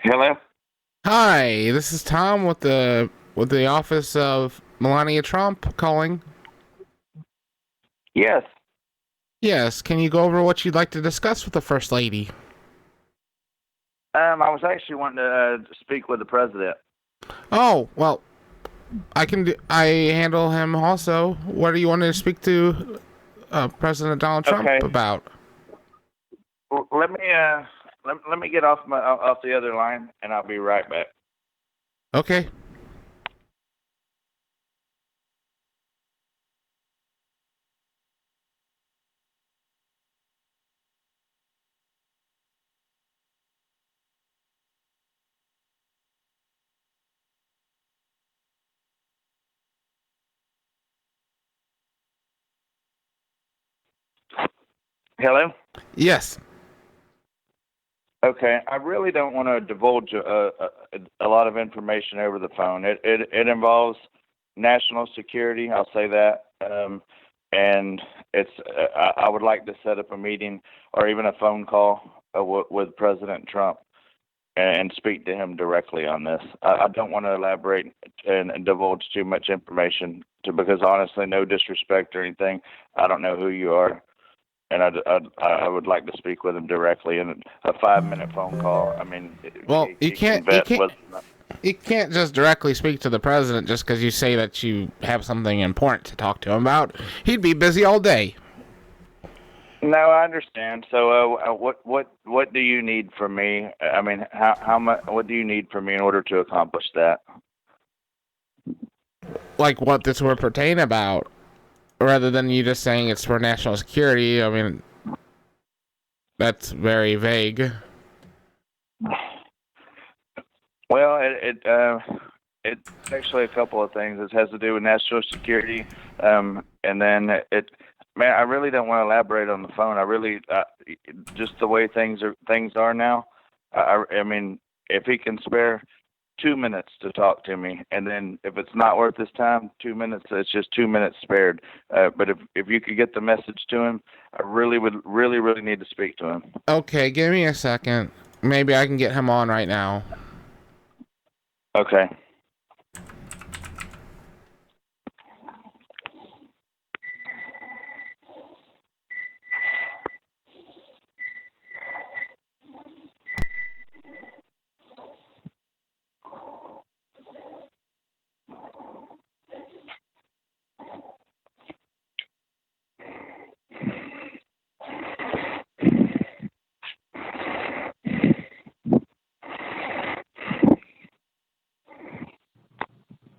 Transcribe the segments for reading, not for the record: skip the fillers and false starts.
Hello? Hi, this is Tom with the office of Melania Trump calling. Yes. Yes, can you go over what you'd like to discuss with the First Lady? I was actually wanting to speak with the president. Oh, well, I handle him also. What do you want to speak to President Donald Trump Okay. about? Let me get off the other line, and I'll be right back. Okay. Hello? Yes. Okay. I really don't want to divulge a lot of information over the phone. It involves national security. I'll say that. And I would like to set up a meeting or even a phone call with President Trump and speak to him directly on this. I don't want to elaborate and divulge too much information because honestly, no disrespect or anything. I don't know who you are, and I would like to speak with him directly in a 5 minute phone call. I mean, Well, he can vet whether or not. you can't just directly speak to the president just because you say that you have something important to talk to him about. He'd be busy all day. No, I understand. So, what do you need from me? I mean, how much? What do you need from me in order to accomplish that? Like what this would pertain about, rather than you just saying it's for national security. I mean, that's very vague. Well, it's actually a couple of things. It has to do with national security, and then man, I really don't want to elaborate on the phone. I really, just the way things are now. I mean, if he can spare 2 minutes to talk to me, and then if it's not worth his time, 2 minutes, it's just 2 minutes spared. But if you could get the message to him, I really would really need to speak to him. Okay, give me a second. Maybe I can get him on right now. Okay.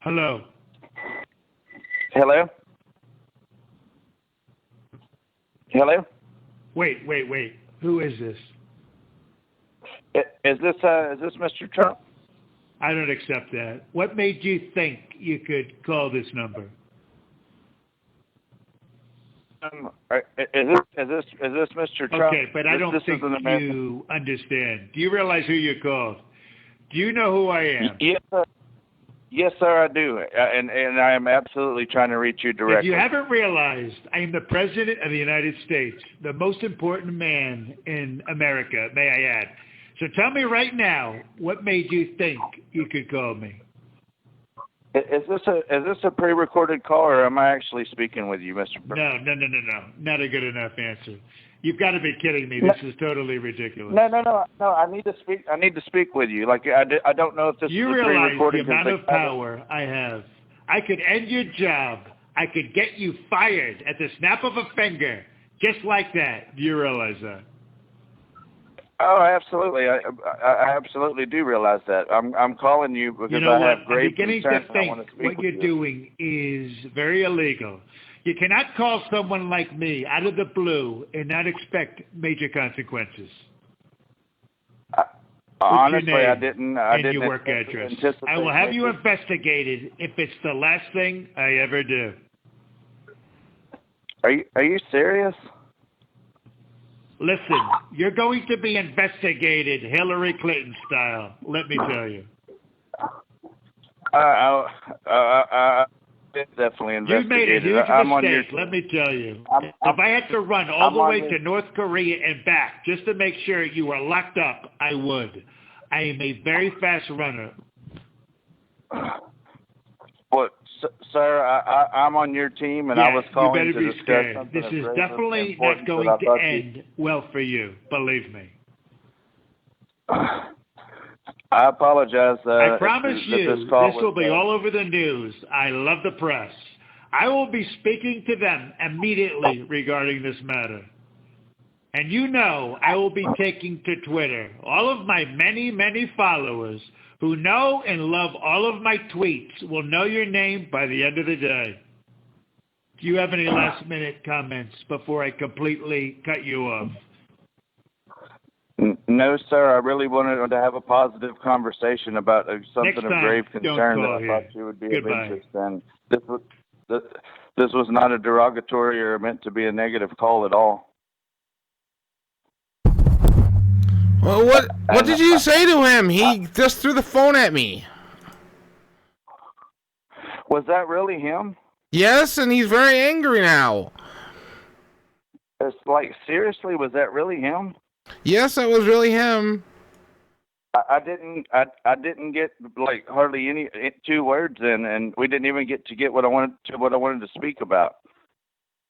Hello. Hello. Hello. Wait. Who is this? Is this Mr. Trump? I don't accept that. What made you think you could call this number? Is this Mr. Trump? Okay, but I don't This think is an American. you understand. Do you realize who you called? Do you know who I am? Yes, sir. Yes, sir, I do, and I am absolutely trying to reach you If directly. you haven't realized, I am the President of the United States, the most important man in America, may I add. So tell me right now, what made you think you could call me? Is this a pre-recorded call, or am I actually speaking with you, Mr. No. Not a good enough answer. You've got to be kidding me. No, This is totally ridiculous. no. I need to speak. I need to speak with you. Like I don't know if this You is a realize the pre-recorded. amount of power I have. I could end your job. I could get you fired at the snap of a finger, just like that. Do you realize that? Oh, absolutely. I absolutely do realize that. I'm calling you You because know I what? have I'm grave beginning concerns to and I think want to speak what with you're you. doing is very illegal. You cannot call someone like me out of the blue and not expect major consequences. I, What's your honestly, I name didn't. I and didn't your work address? anticipate I will have you major. investigated if it's the last thing I ever do. Are you serious? Listen, you're going to be investigated Hillary Clinton style, let me tell you. I definitely You made a investigated. huge I'm on your mistake, let me tell you. I'm, If I'm, I had to run all I'm the on way your to North Korea and back just to make sure you were locked up, I would. I am a very fast runner. Well, sir, I'm on your team, and Yes, I was calling you to better be discuss scared. something This of is grave definitely importance not going that I to thought end well for you, believe me. I apologize. I promise that you, this call this will be was, all over the news. I love the press. I will be speaking to them immediately regarding this matter. And you know I will be taking to Twitter all of my many, many followers who know and love all of my tweets will know your name by the end of the day. Do you have any last-minute comments before I completely cut you off? No, sir. I really wanted to have a positive conversation about something of grave concern that I thought you would be of interest in. This was not a derogatory or meant to be a negative call at all. Well, what did you say to him? He just threw the phone at me. Was that really him? Yes, and he's very angry now. It's like, seriously, was that really him? Yes, it was really him. I didn't get like hardly any 2 words in, and we didn't even get what I wanted to speak about.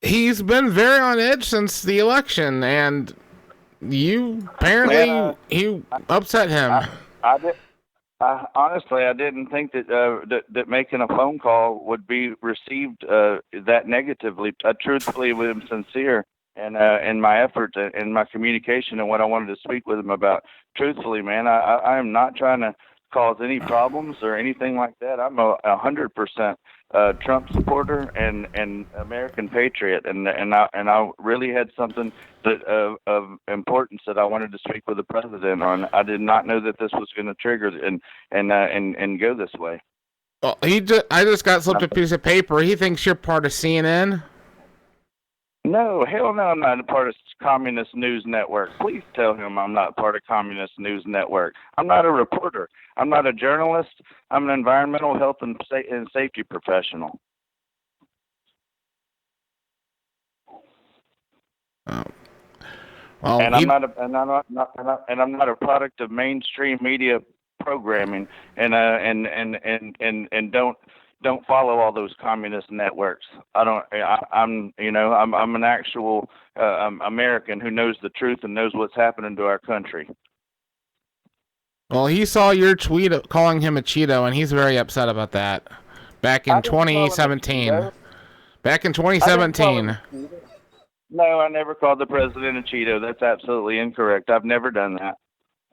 He's been very on edge since the election, and you apparently you upset him. Honestly, I didn't think that making a phone call would be received that negatively. Truthfully, I'm sincere in my efforts and my communication and what I wanted to speak with him about. Truthfully, man, I am not trying to cause any problems or anything like that. I'm a 100% Trump supporter and American patriot, and I really had something that of importance that I wanted to speak with the president on. I did not know that this was going to trigger and go this way. Well, I just got slipped a piece of paper. He thinks you're part of CNN. No, hell no, I'm not a part of Communist News Network. Please tell him I'm not part of Communist News Network. I'm not a reporter. I'm not a journalist. I'm an environmental health and safety professional. Well, I'm not a product of mainstream media programming, and don't follow all those communist networks. I'm an actual American who knows the truth and knows what's happening to our country. Well, he saw your tweet calling him a Cheeto, and he's very upset about that. Back in 2017. Back in 2017. No, I never called the president a Cheeto. That's absolutely incorrect. I've never done that.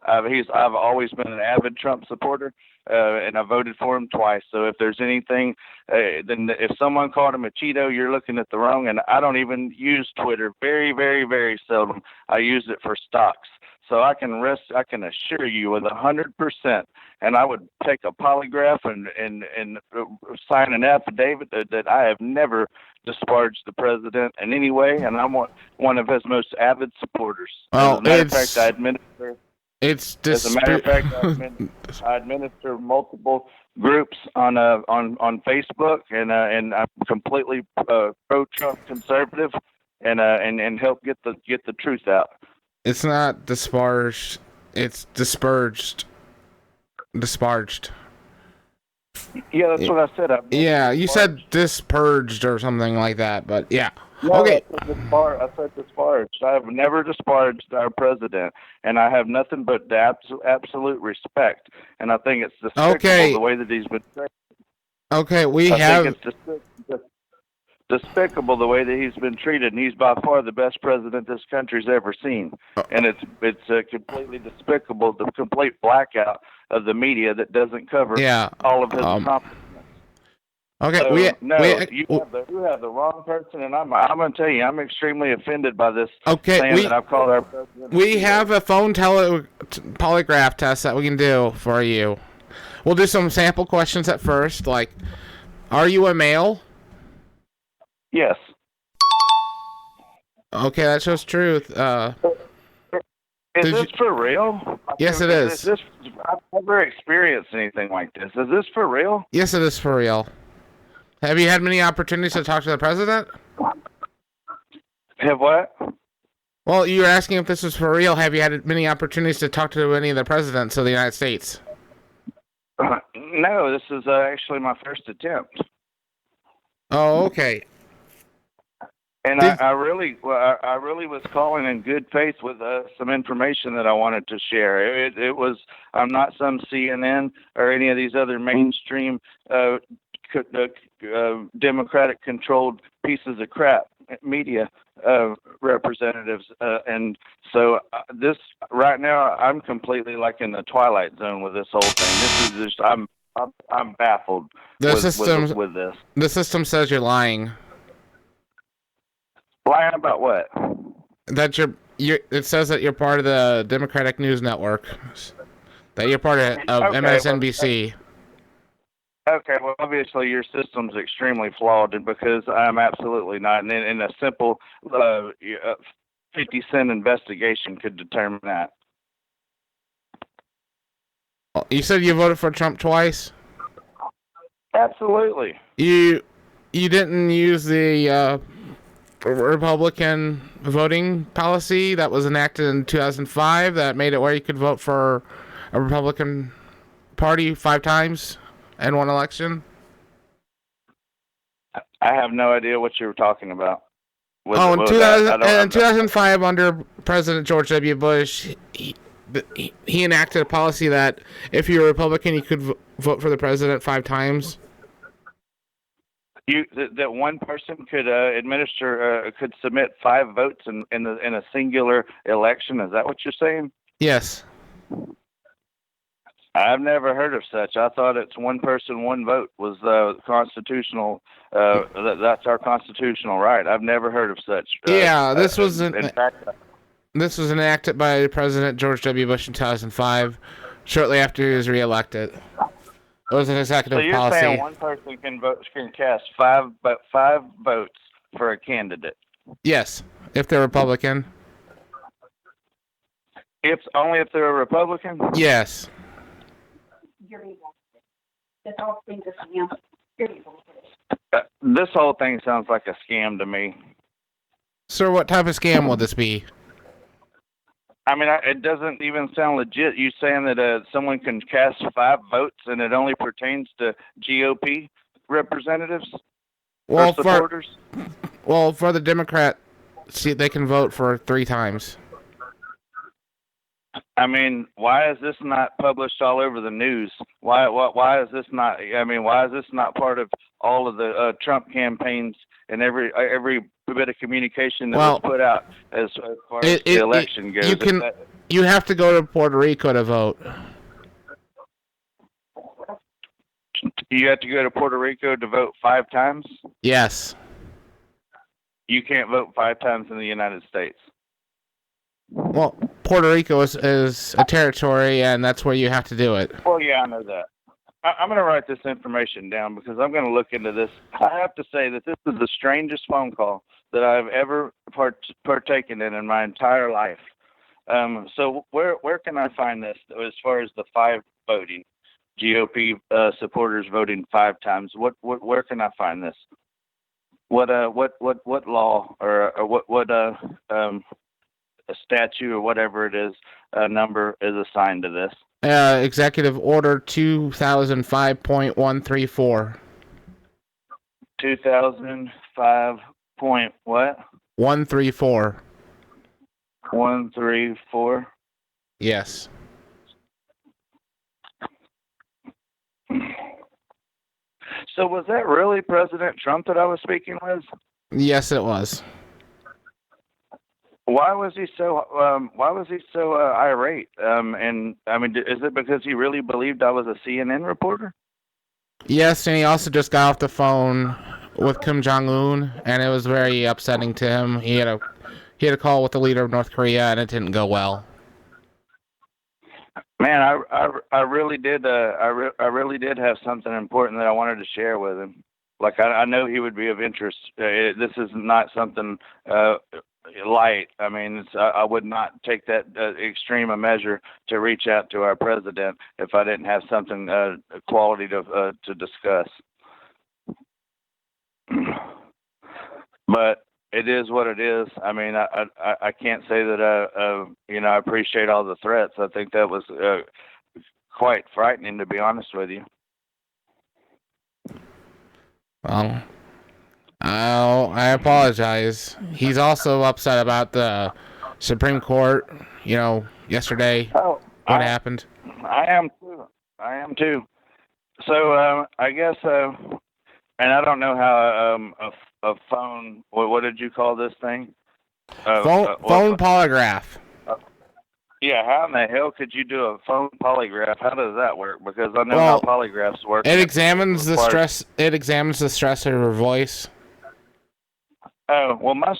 I've always been an avid Trump supporter, and I voted for him twice. So if there's anything, then if someone called him a Cheeto, you're looking at the wrong. And I don't even use Twitter. Very, very, very seldom. I use it for stocks. So I can assure you with 100%, and I would take a polygraph and sign an affidavit that I have never disparaged the president in any way, and I'm one of his most avid supporters. Well, as a matter of fact, I administer. As a matter of fact, I administer multiple groups on Facebook, and I'm completely pro-Trump conservative, and help get the truth out. It's not disparaged. It's disparaged. Yeah, that's what I said. Yeah, you said disparaged or something like that, but yeah. No, okay. I said disparaged. I have never disparaged our president, and I have nothing but the absolute respect. And I think it's despicable the way that he's been treated. Okay, I think it's despicable the way that he's been treated, and he's by far the best president this country's ever seen. And it's completely despicable, the complete blackout of the media that doesn't cover all of his accomplishments. Okay, so, you have the wrong person, and I'm going to tell you, I'm extremely offended by this. Okay, that I've called our president. We have a phone polygraph test that we can do for you. We'll do some sample questions at first, like, are you a male? Yes. Okay, that shows truth. Is this for real? Yes, it is. I've never experienced anything like this. Is this for real? Yes, it is for real. Have you had many opportunities to talk to the president? Have what? Well, you were asking if this was for real. Have you had many opportunities to talk to any of the presidents of the United States? No, this is actually my first attempt. Oh, okay. And I really was calling in good faith with some information that I wanted to share. It was, I'm not some CNN or any of these other mainstream Democratic-controlled pieces of crap media representatives, and so this right now I'm completely like in the twilight zone with this whole thing. This is just I'm baffled with this. The system says you're lying. Lying about what? That it says that you're part of the Democratic News Network. That you're part of MSNBC. Okay, well, obviously your system's extremely flawed because I'm absolutely not. And in a simple 50-cent investigation could determine that. You said you voted for Trump twice? Absolutely. You didn't use the Republican voting policy that was enacted in 2005 that made it where you could vote for a Republican Party 5 times in one election? I have no idea what you were talking about. In 2005, under President George W. Bush, he enacted a policy that if you're a Republican, you could vote for the president 5 times. That one person could could submit 5 votes in a singular election. Is that what you're saying? Yes. I've never heard of such. I thought it's one person, one vote was constitutional. That's our constitutional right. I've never heard of such. This was enacted by President George W. Bush in 2005, shortly after he was reelected. It was an executive policy. So you're saying one person can cast 5 votes for a candidate? Yes, if they're Republican. Only if they're a Republican? Yes. This whole thing sounds like a scam to me. Sir, what type of scam will this be? I mean, it doesn't even sound legit. You saying that someone can cast 5 votes and it only pertains to GOP representatives or supporters? For the Democrat, see, they can vote for 3 times. I mean, why is this not published all over the news? Why is this not? I mean, why is this not part of all of the Trump campaigns and every bit of communication that was put out as far as the election goes? You have to go to Puerto Rico to vote. You have to go to Puerto Rico to vote 5 times? Yes. You can't vote 5 times in the United States. Well, Puerto Rico is a territory, and that's where you have to do it. Well, yeah, I know that. I'm going to write this information down because I'm going to look into this. I have to say that this is the strangest phone call that I've ever partaken in my entire life. So where can I find this as far as the 5 voting, GOP supporters voting 5 times? Where can I find this? What law or what a statute or whatever it is, number is assigned to this? Executive Order 2005.134. 2005 point what? 134. 134. Yes. So was that really President Trump that I was speaking with? Yes, it was. Why was he so irate? And I mean, is it because he really believed I was a CNN reporter? Yes, and he also just got off the phone with Kim Jong-un, and it was very upsetting to him. He had a call with the leader of North Korea, and it didn't go well. Man, I really did. I really did have something important that I wanted to share with him. Like I know he would be of interest. This is not something light. I mean, I would not take that extreme a measure to reach out to our president if I didn't have something quality to discuss. But it is what it is. I mean, I can't say that I appreciate all the threats. I think that was quite frightening, to be honest with you. Well, I apologize. He's also upset about the Supreme Court. Yesterday, Oh, what happened? I am too. I am too. So I guess, and I don't know how a phone. What did you call this thing? Phone polygraph. Yeah, how in the hell could you do a phone polygraph? How does that work? Because I know Well, how polygraphs work. It examines the stress. It examines the stress of your voice. Oh, well, my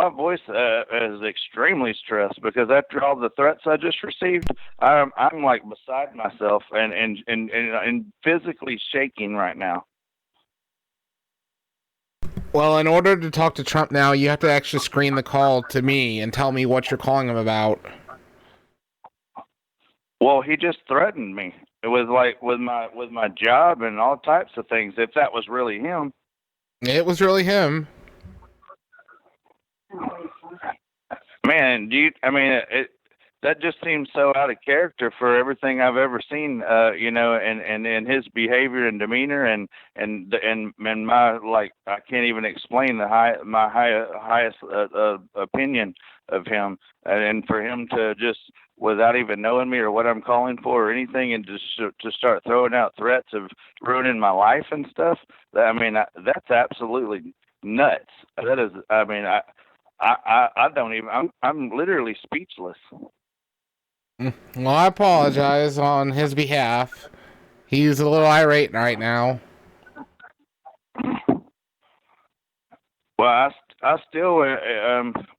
voice is extremely stressed because after all the threats I just received, I'm like beside myself and physically shaking right now. Well, in order to talk to Trump now, you have to actually screen the call to me and tell me what you're calling him about. Well, he just threatened me. It was like with my job and all types of things. If that was really him. It was really him. Man, that just seems so out of character for everything I've ever seen, and his behavior and demeanor and my, like, I can't even explain my highest opinion of him, and for him to just, without even knowing me or what I'm calling for or anything, and just to start throwing out threats of ruining my life and stuff. That's absolutely nuts. That is, I don't even. I'm literally speechless. Well, I apologize on his behalf. He's a little irate right now. Well, I still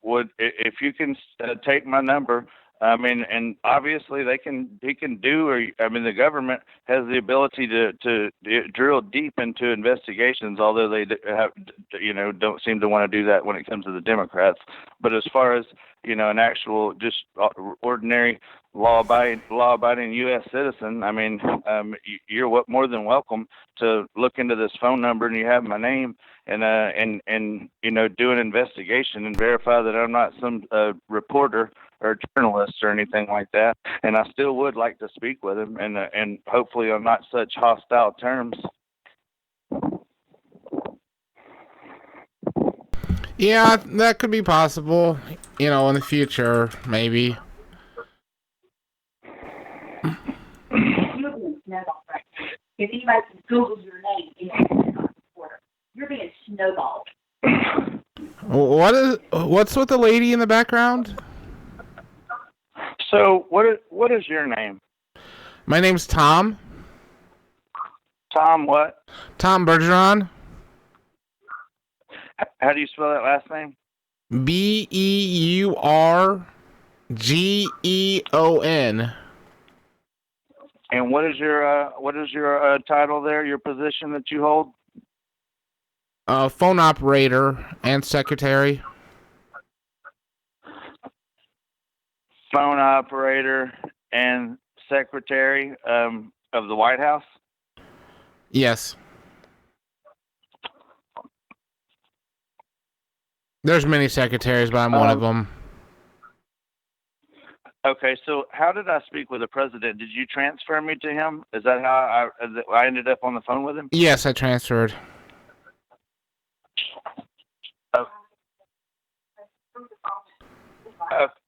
would, if you can take my number. And obviously he can do, or the government has the ability to drill deep into investigations, although they don't seem to want to do that when it comes to the Democrats. But as far as, an actual just ordinary law-abiding U.S. citizen, you're more than welcome to look into this phone number, and you have my name, and do an investigation and verify that I'm not some reporter or journalist or anything like that. And I still would like to speak with him, and hopefully on not such hostile terms. Yeah, that could be possible. In the future, maybe. If anybody Google your name, you're being snowballed. What's with the lady in the background? So what is your name? My name's Tom. Tom what? Tom Bergeron. How do you spell that last name? Beurgeon. And what is your title there? Your position that you hold? Phone operator and secretary. Phone operator and secretary of the White House? Yes. There's many secretaries, but I'm one of them. Okay, so how did I speak with the president? Did you transfer me to him? Is that how I ended up on the phone with him? Yes, I transferred.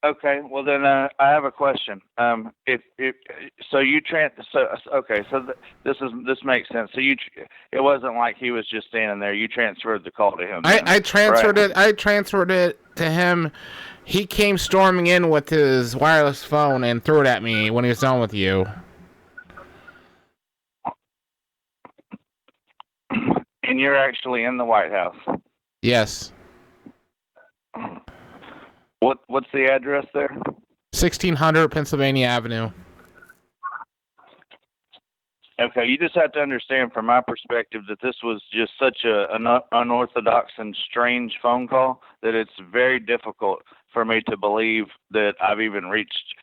Okay, well then I have a question. This makes sense. So it wasn't like he was just standing there. You transferred the call to him. I transferred right? it. I transferred it to him. He came storming in with his wireless phone and threw it at me when he was done with you. And you're actually in the White House? Yes. What's the address there? 1600 Pennsylvania Avenue. Okay, you just have to understand from my perspective that this was just such an unorthodox and strange phone call that it's very difficult for me to believe that I've even reached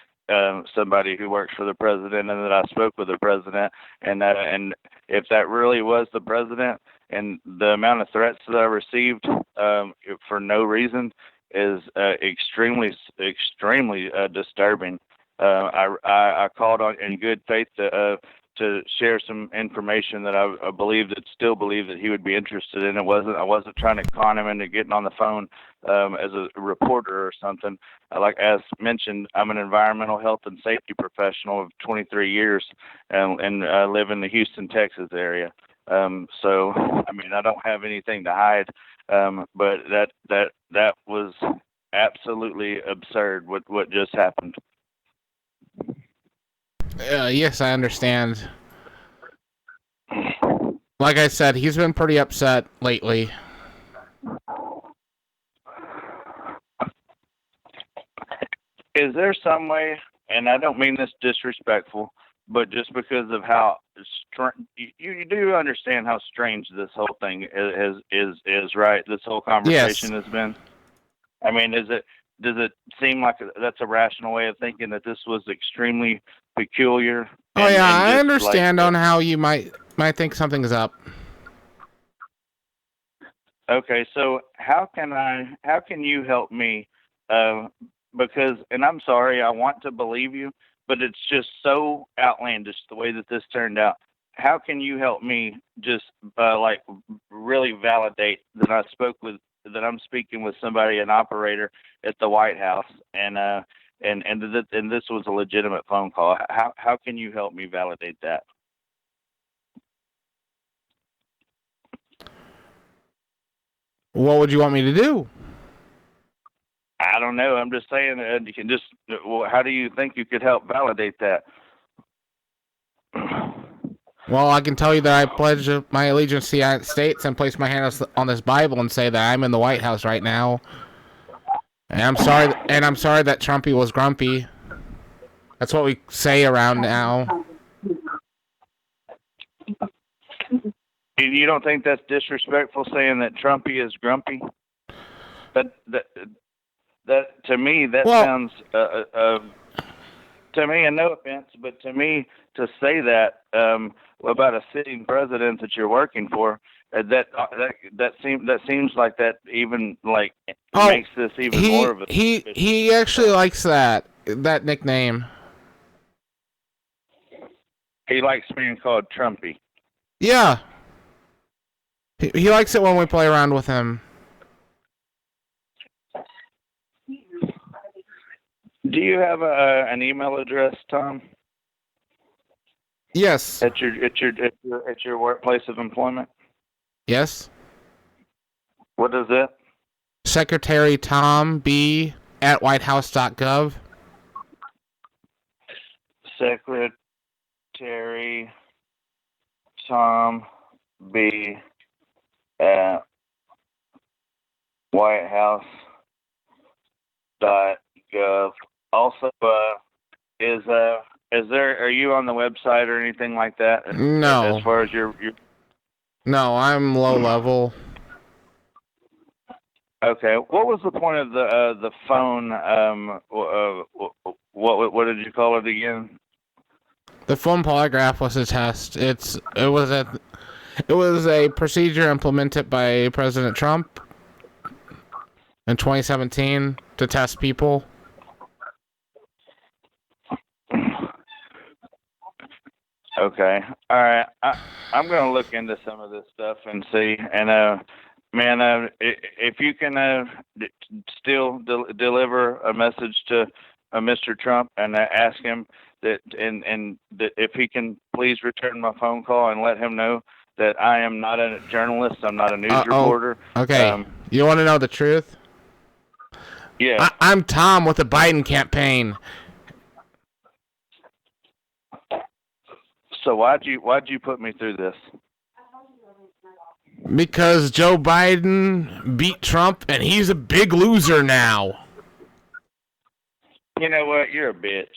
somebody who works for the president and that I spoke with the president. And if that really was the president and the amount of threats that I received for no reason is extremely disturbing. I called on in good faith to share some information that I still believe that he would be interested in. I wasn't trying to con him into getting on the phone as a reporter or something. Like as mentioned, I'm an environmental health and safety professional of 23 years, and I live in the Houston, Texas area. So I mean, I don't have anything to hide. But that was absolutely absurd what just happened. Yes, I understand. Like I said, he's been pretty upset lately. Is there some way, and I don't mean this disrespectful, but just because of how you do understand how strange this whole thing is, right? This whole conversation has been. I mean, does it seem like that's a rational way of thinking that this was extremely peculiar? I understand on how you might think something's up. Okay, so how can you help me? Because, and I'm sorry, I want to believe you, but it's just so outlandish the way that this turned out. How can you help me just really validate that I'm speaking with somebody, an operator at the White House, and this was a legitimate phone call? How can you help me validate that? What would you want me to do? I don't know. I'm just saying, you can just. Well, how do you think you could help validate that? Well, I can tell you that I pledge my allegiance to the United States and place my hand on this Bible and say that I'm in the White House right now. And I'm sorry that Trumpy was grumpy. That's what we say around now. You don't think that's disrespectful saying that Trumpy is grumpy? That to me sounds to me, and no offense, but to me to say that about a sitting president that you're working for, that seems like that even makes this even more of a. He actually likes that nickname. He likes being called Trumpy. Yeah. He likes it when we play around with him. Do you have an email address, Tom? Yes. At your workplace of employment? Yes. What is it? Secretary Tom B at whitehouse.gov. Secretary Tom B at whitehouse.gov. Also, are you on the website or anything like that? No. As far as your No, I'm low level. Okay. What was the point of the phone? What did you call it again? The phone polygraph was a test. It was a procedure implemented by President Trump in 2017 to test people. Okay. All right. I'm going to look into some of this stuff and see. And man, if you can still deliver a message to Mr. Trump and ask him that if he can please return my phone call and let him know that I am not a journalist, I'm not a news reporter. Okay. You want to know the truth? Yeah. I'm Tom with the Biden campaign. So why'd you put me through this? Because Joe Biden beat Trump and he's a big loser now. You know what? You're a bitch.